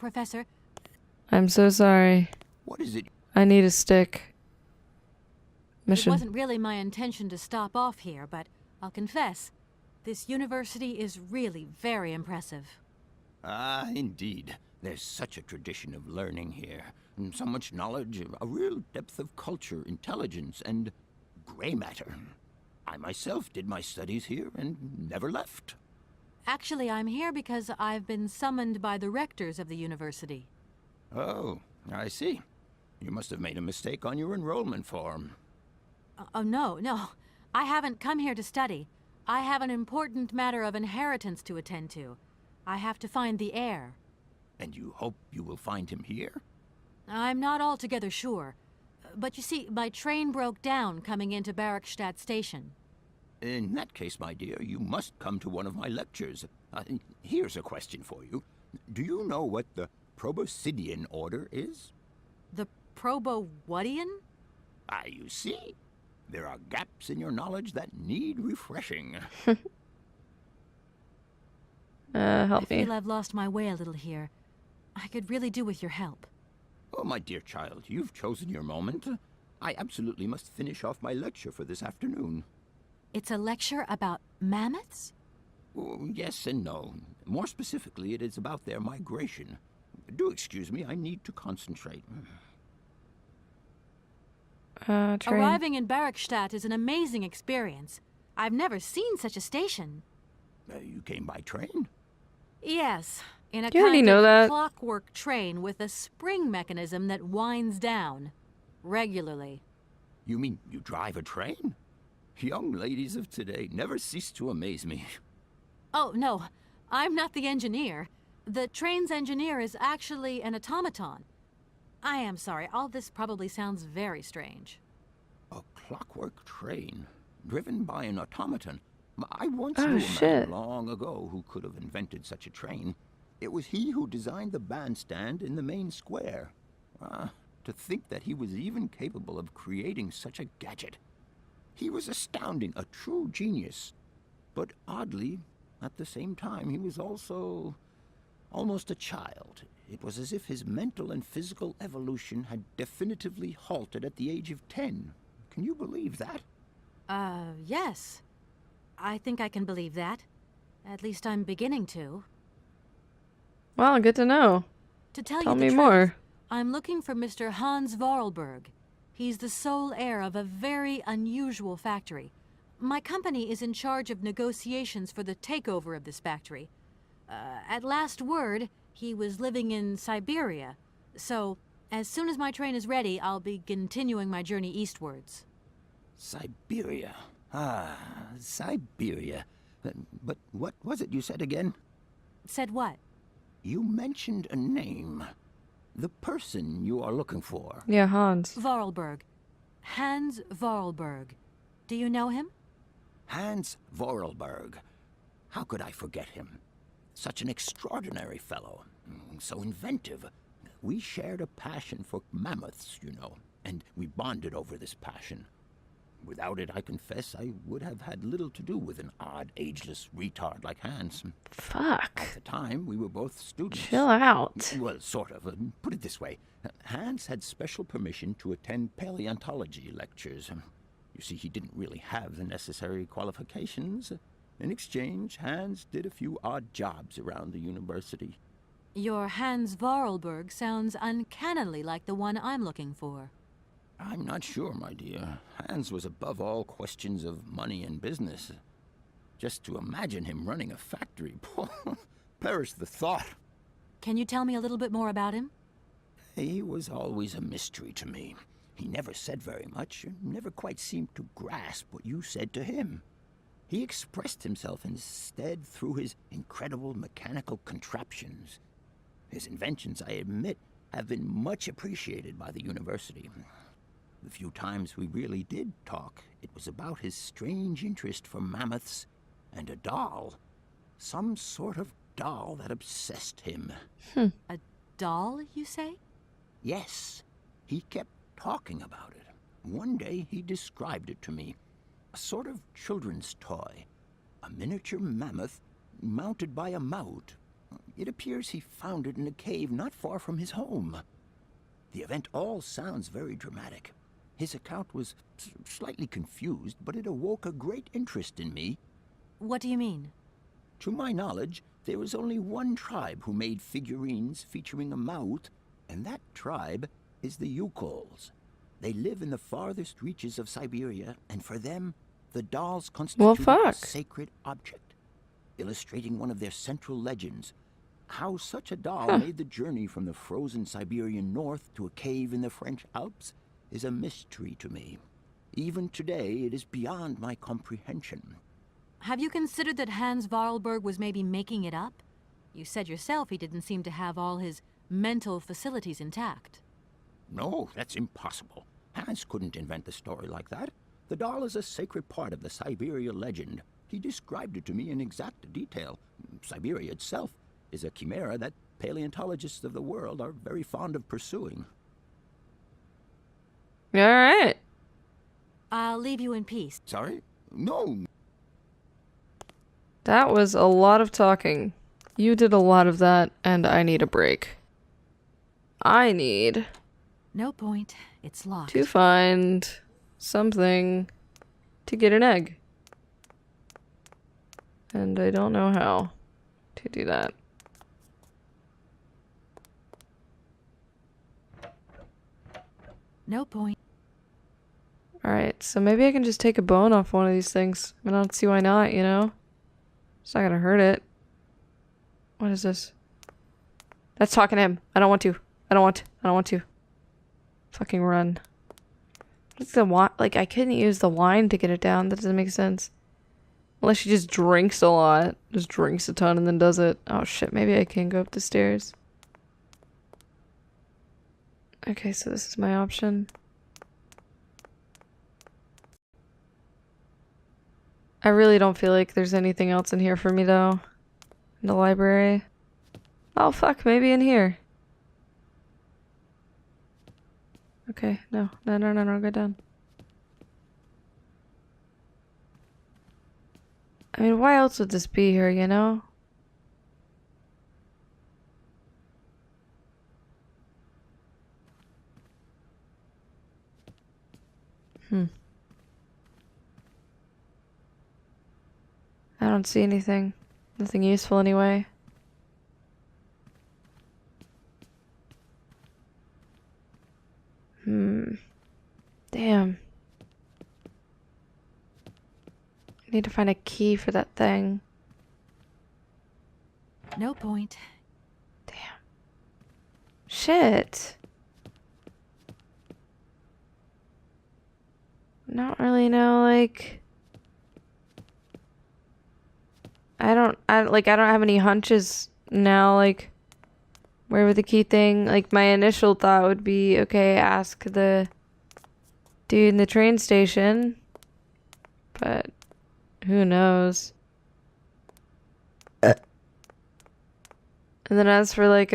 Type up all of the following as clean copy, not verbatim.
Professor. I'm so sorry. What is it? I need a stick. It Mission. wasn't really my intention to stop off here, but I'll confess, this university is really very impressive. Ah, indeed. There's such a tradition of learning here. And so much knowledge, a real depth of culture, intelligence, and gray matter. I myself did my studies here and never left. Actually, I'm here because I've been summoned by the rectors of the university. Oh, I see. You must have made a mistake on your enrollment form. Oh, no. I haven't come here to study. I have an important matter of inheritance to attend to. I have to find the heir. And you hope you will find him here? I'm not altogether sure. But you see, my train broke down coming into Barrackstadt station. In that case, my dear, you must come to one of my lectures. Here's a question for you. Do you know what the Proboscidean order is? The Probowhatian? Ah, you see? There are gaps in your knowledge that need refreshing. Help I me. feel I've lost my way a little here. I could really do with your help. Oh, my dear child, you've chosen your moment. I absolutely must finish off my lecture for this afternoon. It's a lecture about mammoths? Oh, yes and no. More specifically, it is about their migration. Do excuse me, I need to concentrate. Train. Arriving in Barrackstadt is an amazing experience. I've never seen such a station. You came by train? Yes, in a You already kind know of that. clockwork train with a spring mechanism that winds down regularly. You mean you drive a train? Young ladies of today never cease to amaze me. Oh, no, I'm not the engineer. The train's engineer is actually an automaton. I am sorry, all this probably sounds very strange. A clockwork train, driven by an automaton. I once Oh, knew a shit. man long ago who could have invented such a train. It was he who designed the bandstand in the main square. To think that he was even capable of creating such a gadget. He was astounding, a true genius. But oddly, at the same time, he was also almost a child. It was as if his mental and physical evolution had definitively halted at the age of 10. Can you believe that? Yes. I think I can believe that. At least I'm beginning to. Well, good to know. To tell Tell you me the truth, more. I'm looking for Mr. Hans Vorarlberg. He's the sole heir of a very unusual factory. My company is in charge of negotiations for the takeover of this factory. At last word, he was living in Syberia. So, as soon as my train is ready, I'll be continuing my journey eastwards. Syberia. Ah, Syberia. But what was it you said again? Said what? You mentioned a name. The person you are looking for. Yeah, Hans. Vorarlberg. Hans Vorarlberg. Do you know him? Hans Vorarlberg. How could I forget him? Such an extraordinary fellow. So inventive. We shared a passion for mammoths, you know, and we bonded over this passion. Without it, I confess, I would have had little to do with an odd, ageless retard like Hans. Fuck. At the time, we were both students. Chill out. Well, sort of. Put it this way. Hans had special permission to attend paleontology lectures. You see, he didn't really have the necessary qualifications. In exchange, Hans did a few odd jobs around the university. Your Hans Vorarlberg sounds uncannily like the one I'm looking for. I'm not sure, my dear. Hans was above all questions of money and business. Just to imagine him running a factory, perish the thought. Can you tell me a little bit more about him? He was always a mystery to me. He never said very much, never quite seemed to grasp what you said to him. He expressed himself instead through his incredible mechanical contraptions. His inventions, I admit, have been much appreciated by the university. The few times we really did talk, it was about his strange interest for mammoths and a doll. Some sort of doll that obsessed him. A doll, you say? Yes, he kept talking about it. One day he described it to me. A sort of children's toy. A miniature mammoth mounted by a maut. It appears he found it in a cave not far from his home. The event all sounds very dramatic. His account was slightly confused, but it awoke a great interest in me. What do you mean? To my knowledge, there is only one tribe who made figurines featuring a mouth, and that tribe is the Yukols. They live in the farthest reaches of Syberia, and for them, the dolls constitute a sacred object, illustrating one of their central legends. How such a doll made the journey from the frozen Siberian north to a cave in the French Alps is a mystery to me. Even today, it is beyond my comprehension. Have you considered that Hans Vorarlberg was maybe making it up? You said yourself he didn't seem to have all his mental facilities intact. No, that's impossible. Hans couldn't invent a story like that. The doll is a sacred part of the Syberia legend. He described it to me in exact detail. Syberia itself is a chimera that paleontologists of the world are very fond of pursuing. All right. I'll leave you in peace. Sorry? No. That was a lot of talking. You did a lot of that, and I need a break. I need No point. It's locked. to find something to get an egg. And I don't know how to do that. No point. Alright, so maybe I can just take a bone off one of these things. I don't see why not, you know? It's not gonna hurt it. What is this? That's talking to him. I don't want to. I don't want to. Fucking run. What's the wine? Like, I couldn't use the wine to get it down. That doesn't make sense. Unless she just drinks a lot. Just drinks a ton and then does it. Oh shit, maybe I can go up the stairs. Okay, so this is my option. I really don't feel like there's anything else in here for me though. In the library. Oh fuck, maybe in here. Okay, no, go down. I mean, why else would this be here, you know? I don't see anything. Nothing useful anyway. Damn. I need to find a key for that thing. No point. Damn. Shit. Not really know, like... I don't have any hunches now, like... Where would the key thing... Like, my initial thought would be, okay, ask the dude in the train station. But... who knows? And then as for, like,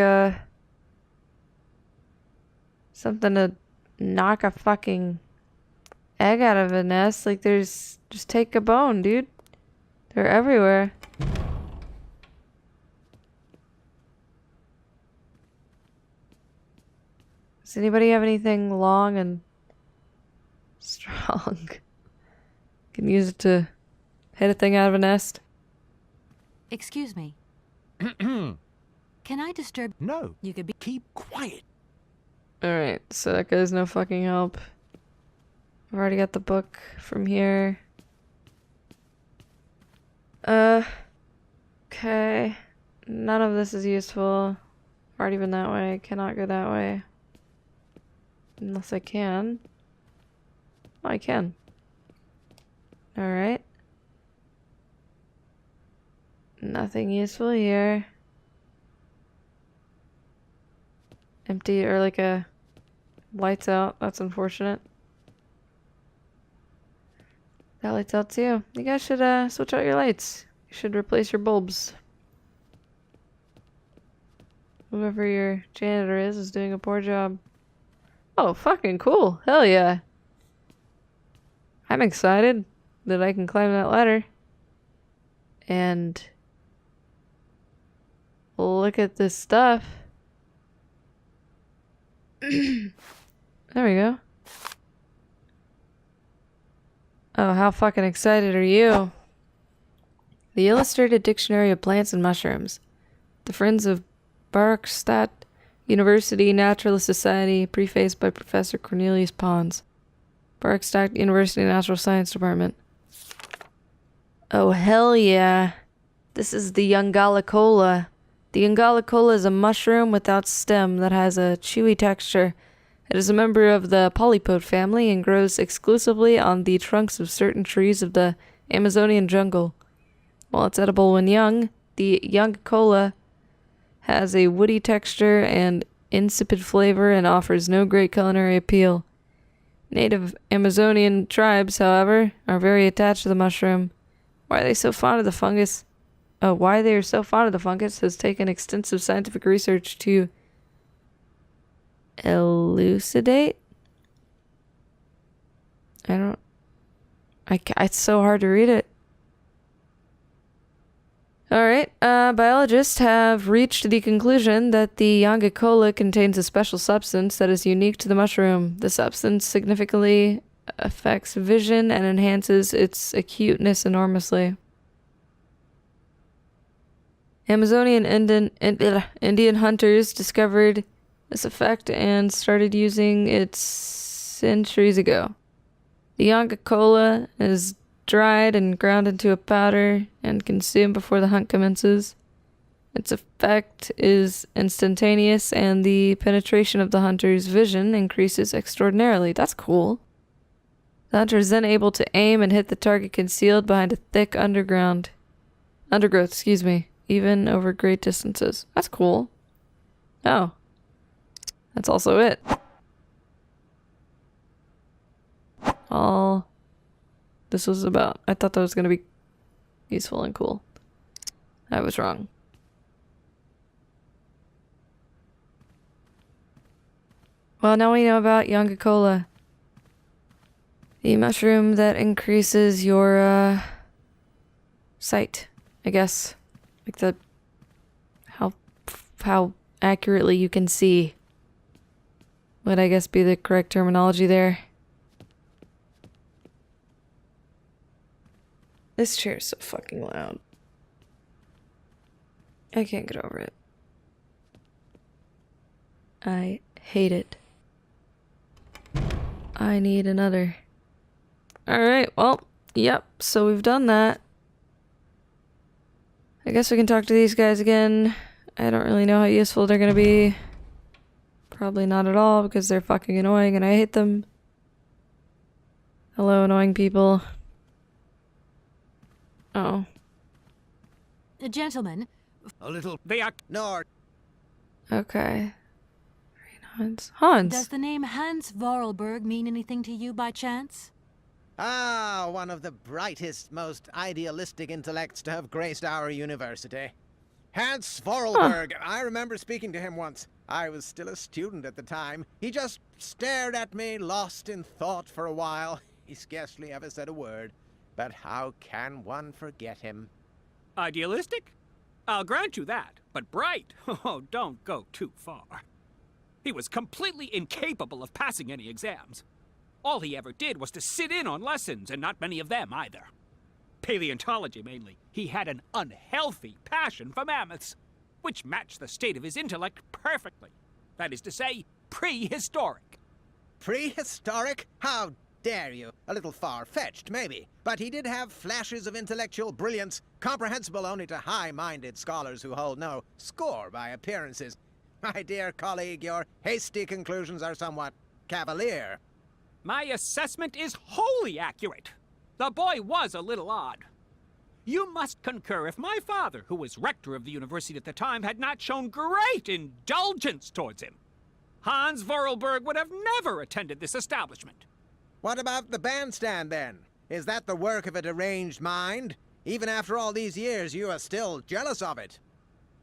something to knock a fucking egg out of a nest, like, there's... Just take a bone, dude. They're everywhere. Does anybody have anything long and strong? Can use it to hit a thing out of a nest? Excuse me. Can I disturb? No. You could be. Keep quiet. Alright, so that guy's no fucking help. I've already got the book from here. Okay. None of this is useful. I've already been that way. Cannot go that way. Unless I can. Oh, I can. Alright. Nothing useful here. Empty, or like a lights out. That's unfortunate. That lights out too. You guys should switch out your lights. You should replace your bulbs. Whoever your janitor is doing a poor job. Oh, fucking cool. Hell yeah. I'm excited that I can climb that ladder. And look at this stuff. There we go. Oh, how fucking excited are you? The Illustrated Dictionary of Plants and Mushrooms. The Friends of Barkstadt University Naturalist Society, prefaced by Professor Cornelius Pons. Barkstadt University Natural Science Department. Oh, hell yeah. This is the Youngalicola. The Youngalicola is a mushroom without stem that has a chewy texture. It is a member of the polypode family and grows exclusively on the trunks of certain trees of the Amazonian jungle. While it's edible when young, the Youngalicola has a woody texture and insipid flavor and offers no great culinary appeal. Native Amazonian tribes, however, are very attached to the mushroom. Why they are so fond of the fungus has taken extensive scientific research to elucidate. It's so hard to read it. Alright, biologists have reached the conclusion that the Youngalicola contains a special substance that is unique to the mushroom. The substance significantly affects vision and enhances its acuteness enormously. Amazonian Indian hunters discovered this effect and started using it centuries ago. The Youngalicola is dried and ground into a powder and consumed before the hunt commences. Its effect is instantaneous and the penetration of the hunter's vision increases extraordinarily. That's cool. The hunter is then able to aim and hit the target concealed behind a thick undergrowth, even over great distances. That's cool. Oh. That's also it. All this was about. I thought that was going to be useful and cool. I was wrong. Well, now we know about Youngalicola. The mushroom that increases your sight, I guess. Like the how accurately you can see would I guess be the correct terminology there. This chair is so fucking loud. I can't get over it. I hate it. I need another. Alright, well, yep, so we've done that. I guess we can talk to these guys again. I don't really know how useful they're gonna be. Probably not at all, because they're fucking annoying and I hate them. Hello, annoying people. Oh. Gentlemen. A little. They are Nord. Okay. Hans. Does the name Hans Vorarlberg mean anything to you by chance? Ah, one of the brightest, most idealistic intellects to have graced our university. Hans Vorarlberg. I remember speaking to him once. I was still a student at the time. He just stared at me, lost in thought for a while. He scarcely ever said a word. But how can one forget him? Idealistic? I'll grant you that. But bright? Oh, don't go too far. He was completely incapable of passing any exams. All he ever did was to sit in on lessons, and not many of them either. Paleontology, mainly. He had an unhealthy passion for mammoths, which matched the state of his intellect perfectly. That is to say, prehistoric. Prehistoric? How dare you? A little far-fetched, maybe. But he did have flashes of intellectual brilliance, comprehensible only to high-minded scholars who hold no score by appearances. My dear colleague, your hasty conclusions are somewhat cavalier. My assessment is wholly accurate. The boy was a little odd. You must concur if my father, who was rector of the university at the time, had not shown great indulgence towards him. Hans Vorarlberg would have never attended this establishment. What about the bandstand, then? Is that the work of a deranged mind? Even after all these years, you are still jealous of it.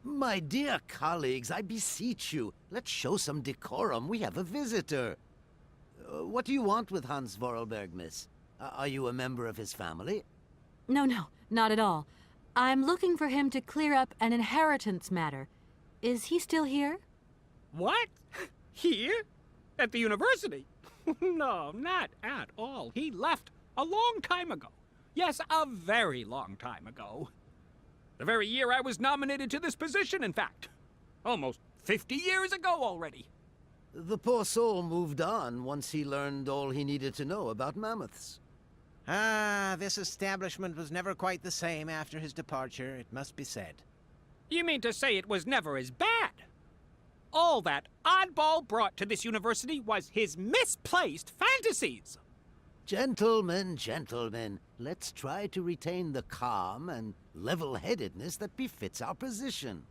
My dear colleagues, I beseech you, let's show some decorum. We have a visitor. What do you want with Hans Vorarlberg, miss? Are you a member of his family? No, not at all. I'm looking for him to clear up an inheritance matter. Is he still here? What? Here? At the university? No, not at all. He left a long time ago. Yes, a very long time ago. The very year I was nominated to this position, in fact. Almost 50 years ago already. The poor soul moved on once he learned all he needed to know about mammoths. Ah, this establishment was never quite the same after his departure, it must be said. You mean to say it was never as bad? All that oddball brought to this university was his misplaced fantasies. Gentlemen, gentlemen, let's try to retain the calm and level-headedness that befits our position.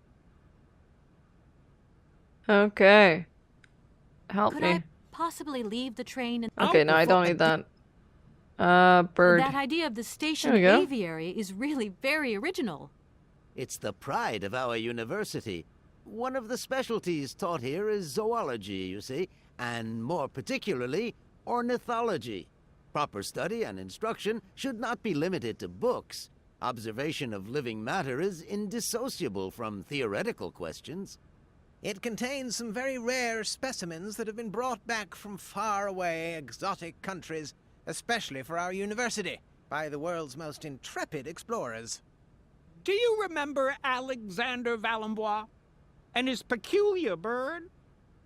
Okay. Help Could me. I possibly leave the train? Okay, no, I don't need that. Bird. That idea of the station There we go. aviary is really very original. It's the pride of our university. One of the specialties taught here is zoology, you see, and more particularly, ornithology. Proper study and instruction should not be limited to books. Observation of living matter is indissociable from theoretical questions. It contains some very rare specimens that have been brought back from faraway, exotic countries, especially for our university, by the world's most intrepid explorers. Do you remember Alexander Valenbois and his peculiar bird?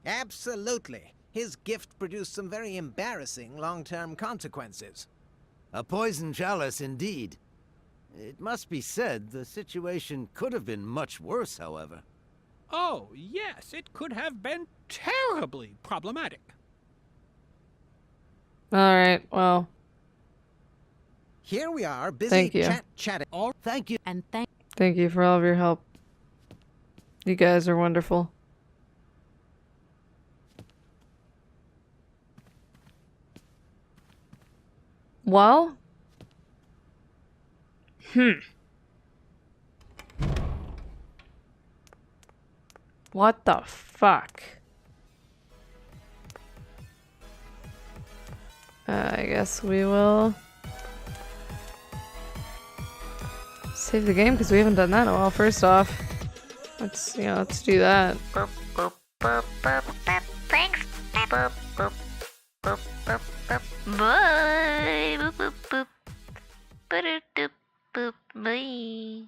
Absolutely. His gift produced some very embarrassing long-term consequences. A poison chalice indeed. It must be said the situation could have been much worse, however. Oh, yes, it could have been terribly problematic. Alright, well, Here we are, busy Thank you. chatting. Thank you. And thank you for all of your help. You guys are wonderful. Well? What the fuck? I guess we will save the game because we haven't done that in a while. First off, let's do that. Thanks. Bye. Boop, boop, boop. Ba-doop, doop, boop. Bye.